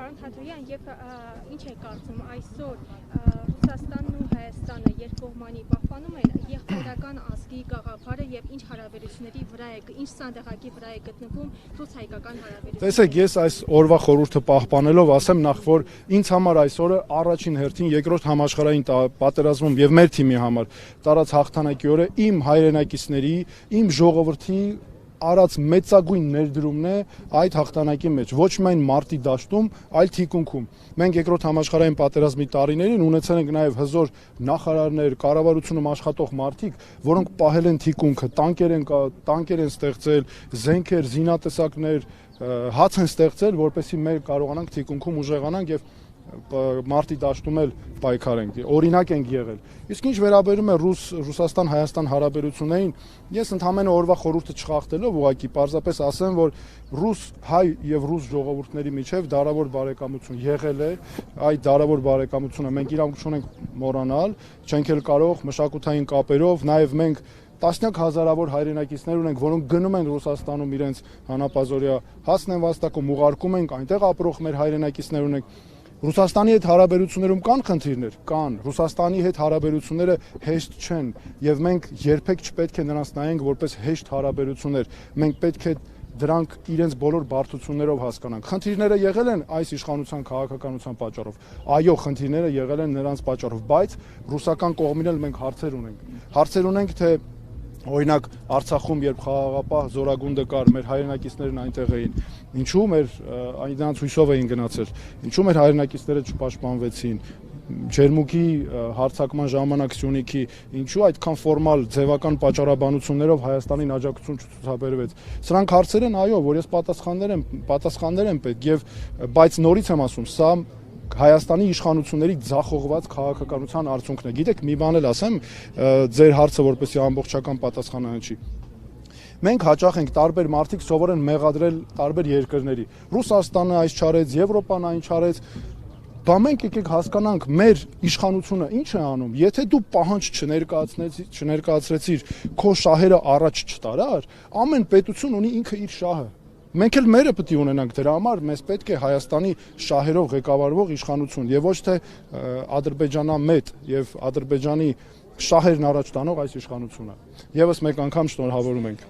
Պարոն Թաթոյան, եւ ինչ է կարծում այսօր Ռուսաստանն ու Հայաստանը երկկողմանի պահպանում են եղբայրական ազգի գաղափարը եւ ինչ հարաբերությունների վրա է, ինչ սանդղակի վրա է գտնվում ռուս-հայկական հարաբերությունները։ Տեսեք, ես այս օրվա խորհուրդը պահպանելով ասեմ նախ որ ինձ համար այսօրը առաջին հերթին երկրորդ համաշխարհային պատերազմում եւ մեր թիմի համար տարած հաղթանակի օրը իմ հայրենակիցների, իմ ժողովրդի արած մեծագույն ներդրումն է այդ հաղթանակի մեջ, ոչ միայն մարտի դաշտում, այլ թիկունքում։ Մենք երկրորդ համաշխարհային պատերազմի տարիներին ունեցել ենք նաև հզոր նախարարներ, կառավարությունում աշխատող մարդիկ, որոնք պահել են թիկունքը, տանկեր են ստեղծել, զենքեր, զինատեսակներ, հաց են ստեղծել, որպեսզի մենք կարողանանք թիկունքում ուժեղանանք եւ մարտի դաշտում էլ պայքարենք, օրինակ ենք եղել։ Իսկ ինչ վերաբերում է Ռուսաստան-Հայաստան հարաբերություններին, ես ընդհանրապես օրվա խորհուրդը չխախտելով ուղղակի պարզապես ասեմ, որ ռուս-հայ եւ ռուս ժողովուրդների միջև դարավոր բարեկամություն եղել է, այդ դարավոր բարեկամությունը մենք իրավունք չունենք մոռանալ, չենք էլ կարող մշակութային կապերով, նաեւ մենք տասնյակ հազարավոր հայրենակիցներ ունենք, որոնք գնում են Ռուսաստանում իրենց հանապազօրյա հացն են վաստակում, ուղարկում ենք, այնտեղ ապրող մեր հայրենակիցներ ունենք։ Ռուսաստանի հետ հարաբերություններում կան խնդիրներ, կան։ Ռուսաստանի հետ հարաբերությունները հեշտ չեն եւ մենք երբեք չպետք է նրանց նայենք որպես հեշտ հարաբերություններ։ Մենք պետք է դրանք իրենց բոլոր բարդություններով հասկանանք։ Խնդիրները եղել են այս իշխանության քաղաքականության պատճառով։ Այո, խնդիրները եղել են նրանց պատճառով, բայց ռուսական կողմին էլ մենք հարցեր ունենք։ Հարցեր ունենք, թե օրինակ Արցախում երբ խաղաղապահ զորագունդը կար, մեր հայրենակիցներն այնտեղ էին, ինչու մեր նրանց հույսով էին գնացել, ինչու մեր հայրենակիցները չպաշտպանվեցին, Ջերմուկի հարձակման ժամանակ Սյունիքի, ինչու այդքան ֆորմալ ձևական պատճառաբանություններով Հայաստանին աջակցություն չցուցաբերվեց։ Սրանք հարցեր են, այո, որ ես պատասխաններ եմ պետք եւ բայց նորից եմ ասում, սա Հայաստանի իշխանությունների ձախողված քաղաքականության արդյունքն է։ Գիտեք, մի բան էլ ասեմ, ձեր հարցը որպեսզի ամբողջական պատասխան հնչի։ Մենք հաճախ ենք տարբեր մարդիկ սովոր են մեղադրել տարբեր երկրների։ Ռուսաստանը այս չարեց, Եվրոպան այն չարեց։ Բա մենք եկեք հասկանանք մեր իշխանությունը ինչ է անում։ Եթե դու պահանջ չներկայացրեցիր, քո շահերը առաջ չտարար, ամեն պետություն ունի ինքը իր շահը։ Մենք էլ մերը պետք է ունենանք դրա համար, մեզ պետք է Հայաստանի շահերով ղեկավարվող իշխանություն եւ ոչ թե ադրբեջանամետ եւ Ադրբեջանի շահերն առաջ տանող այս իշխանությունը։ Եվս մեկ անգամ շնորհավորում ենք։